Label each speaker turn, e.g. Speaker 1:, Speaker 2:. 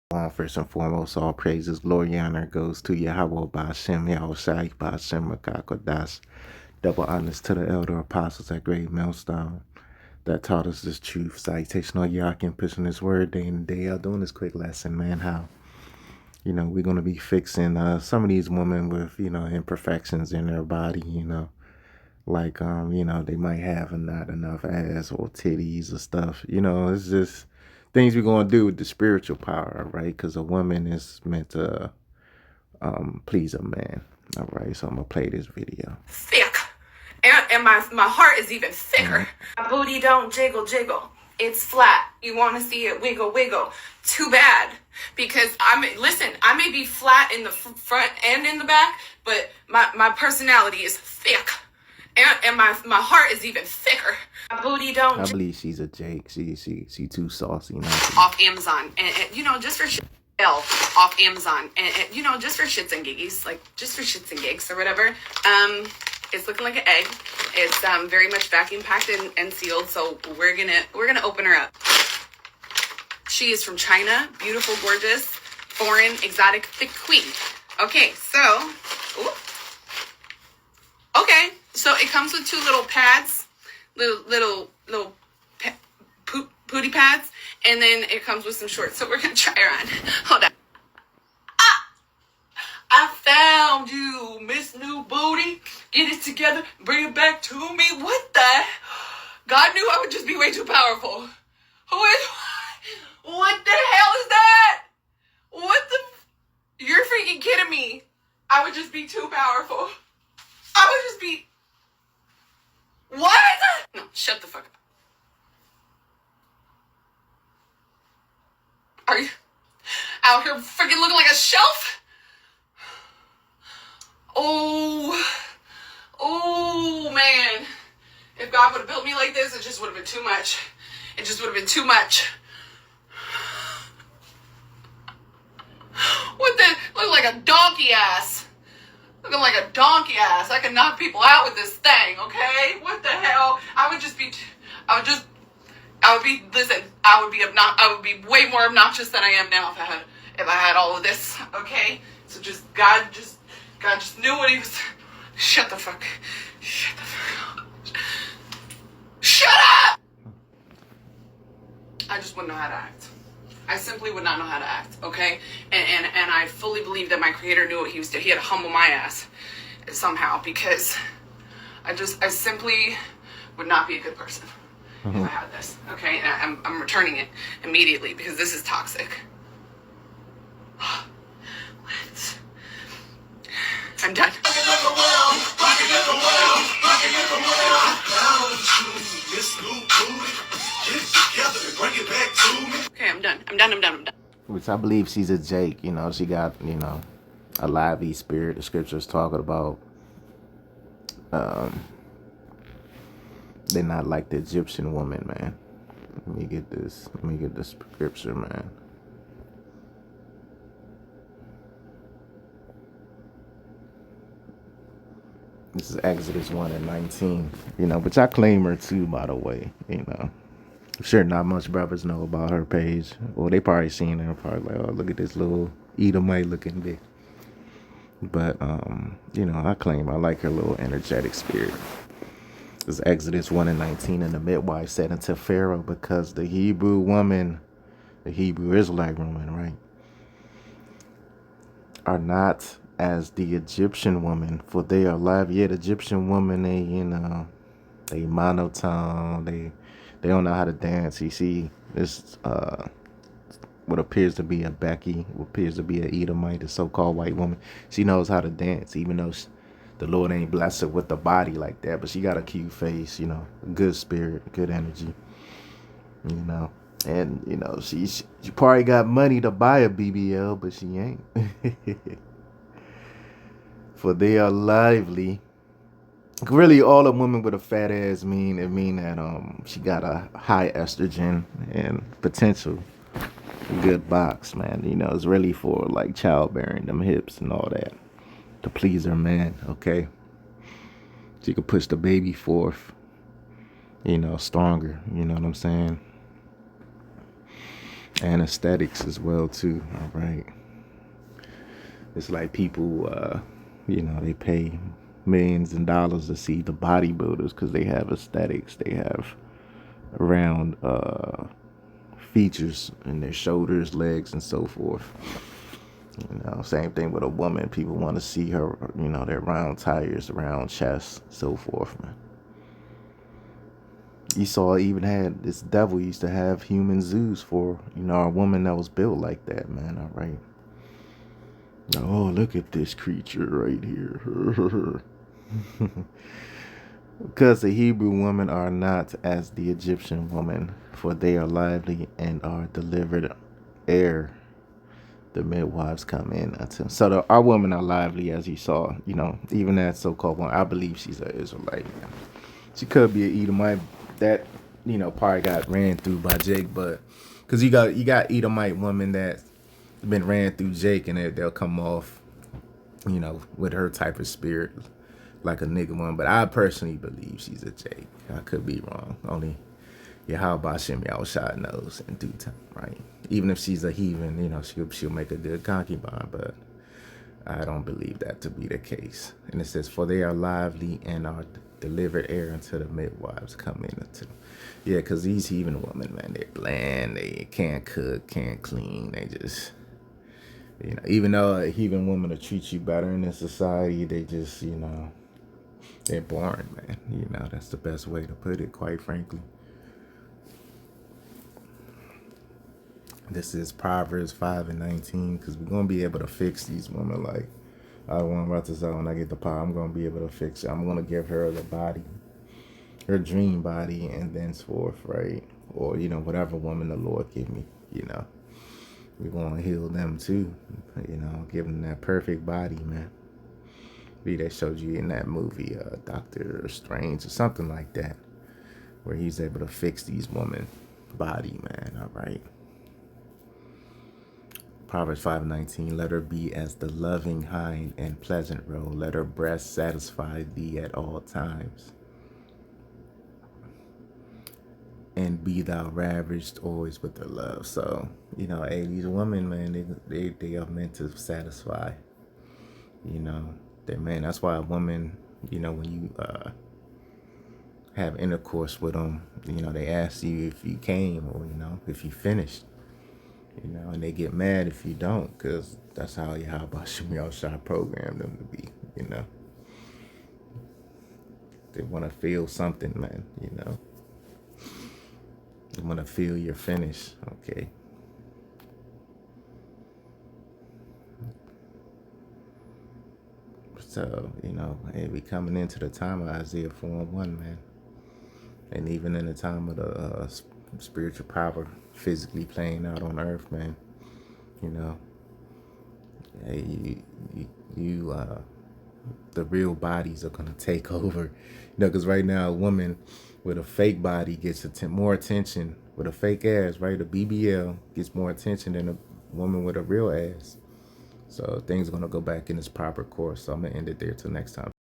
Speaker 1: First and foremost, all praises, glory, and honor goes to Yahweh Ba'Shem, Yahushai Ba'Shem Makakodas. Double honors to the elder apostles at Great Millstone that taught us this truth. Citation on Yakin, pushing this word day in and day out, doing this quick lesson, man. How, we're going to be fixing some of these women with, imperfections in their body, like, they might have not enough ass or titties or stuff. It's just things we're going to do with the spiritual power, right? Because a woman is meant to please a man. All right, so I'm going to play this video.
Speaker 2: Thick. And my heart is even thicker. My booty don't jiggle, jiggle. It's flat. You want to see it wiggle, wiggle. Too bad. Because I may be flat in the front and in the back, but my personality is thick. And my heart is even thicker. My booty don't.
Speaker 1: I believe she's a Jake. She too saucy.
Speaker 2: Off Amazon, and just for off Amazon, and just for shits and giggies, like just for shits and gigs or whatever. It's looking like an egg. It's very much vacuum packed and sealed. So we're gonna open her up. She is from China. Beautiful, gorgeous, foreign, exotic, thick queen. Okay, so. Ooh. Okay, so it comes with two little pads, little pooty pads, and then it comes with some shorts. So we're gonna try her on. Hold on. I found you, Miss New Booty. Get it together, bring it back to me. What the? God knew I would just be way too powerful. What the hell is that? What the? You're freaking kidding me. I would just be too powerful. I would just be... What? No, shut the fuck up. Are you out here freaking looking like a shelf? Oh, man. If God would have built me like this, it just would have been too much. It just would have been too much. What the? Look like a donkey ass. Looking like a donkey ass. I can knock people out with this thing, okay? What the hell? I would be way more obnoxious than I am now if I had all of this, okay? So God just knew what he was. Shut the fuck up. Shut up! I just wouldn't know how to act. I simply would not know how to act, okay? And I fully believe that my creator knew what he was doing. He had to humble my ass somehow, because I simply would not be a good person if I had this, okay? And I'm returning it immediately because this is toxic. What? I'm done. Okay, I'm done.
Speaker 1: Which I believe she's a Jake. She got, a lively spirit. The scriptures talking about they're not like the Egyptian woman, man. Let me get this scripture, man. This is Exodus 1:19, which I claim her too, by the way, I'm sure not much brothers know about her page. Well, they probably seen her, probably like, oh, look at this little Edomite looking bitch. But, I claim I like her little energetic spirit. This is Exodus 1:19, and the midwife said unto Pharaoh, because the Hebrew Israelite woman, right, are not as the Egyptian woman, for they are live. Yeah, the Egyptian woman, they monotone, they don't know how to dance. You see, this what appears to be a Becky, what appears to be an Edomite, the so-called white woman. She knows how to dance, even though the Lord ain't blessed her with the body like that. But she got a cute face, good spirit, good energy, And she probably got money to buy a BBL, but she ain't. For they are lively. Really, all a woman with a fat ass mean that she got a high estrogen and potential. Good box, man. It's really for like childbearing, them hips and all that, to please her man. Okay, she could push the baby forth. Stronger. You know what I'm saying? and aesthetics as well too. All right, it's like people, they pay millions of dollars to see the bodybuilders because they have aesthetics. They have round features in their shoulders, legs, and so forth. Same thing with a woman. People want to see her, their round tires, round chest, so forth, man. Esau even had this devil used to have human zoos for, a woman that was built like that, man. All right. Oh, look at this creature right here. Because the Hebrew women are not as the Egyptian woman, for they are lively and are delivered ere the midwives come in unto. So our women are lively, as you saw. Even that so-called one, I believe she's an Israelite. She could be an Edomite. That probably got ran through by Jake, but because you got Edomite women that been ran through Jake, and they'll come off, with her type of spirit, like a nigga one. But I personally believe she's a Jake. I could be wrong. Only Yahweh Shem Yahushua knows in due time, right? Even if she's a heathen, she'll make a good concubine, but I don't believe that to be the case. And it says, for they are lively and are delivered heir until the midwives come in unto. Yeah, because these heathen women, man, they're bland. They can't cook, can't clean. They just, even though a heathen woman will treat you better in this society, they just, they're boring, man. That's the best way to put it, quite frankly. This is Proverbs 5:19, because we're going to be able to fix these women. Like, I want to say, when I get the power, I'm going to be able to fix it. I'm going to give her the body, her dream body, and thenceforth, right? Or, whatever woman the Lord give me, we're going to heal them too, give them that perfect body, man. They showed you in that movie, Doctor Strange or something like that, where he's able to fix these women body, man. All right. Proverbs 5:19, let her be as the loving hind and pleasant roe. Let her breast satisfy thee at all times. And be thou ravished always with her love. So, hey, these women, man, they are meant to satisfy. Man, that's why a woman, when you have intercourse with them, they ask you if you came or, if you finished. And they get mad if you don't, because that's how Yahweh Shem Yahushua programmed them to be, They want to feel something, man, They want to feel your finish, okay? So, hey, we coming into the time of Isaiah 4:1, man. And even in the time of the spiritual power physically playing out on earth, man, hey, the real bodies are going to take over, because right now a woman with a fake body gets more attention, with a fake ass, right? A BBL gets more attention than a woman with a real ass. So things are going to go back in its proper course. So I'm going to end it there till next time.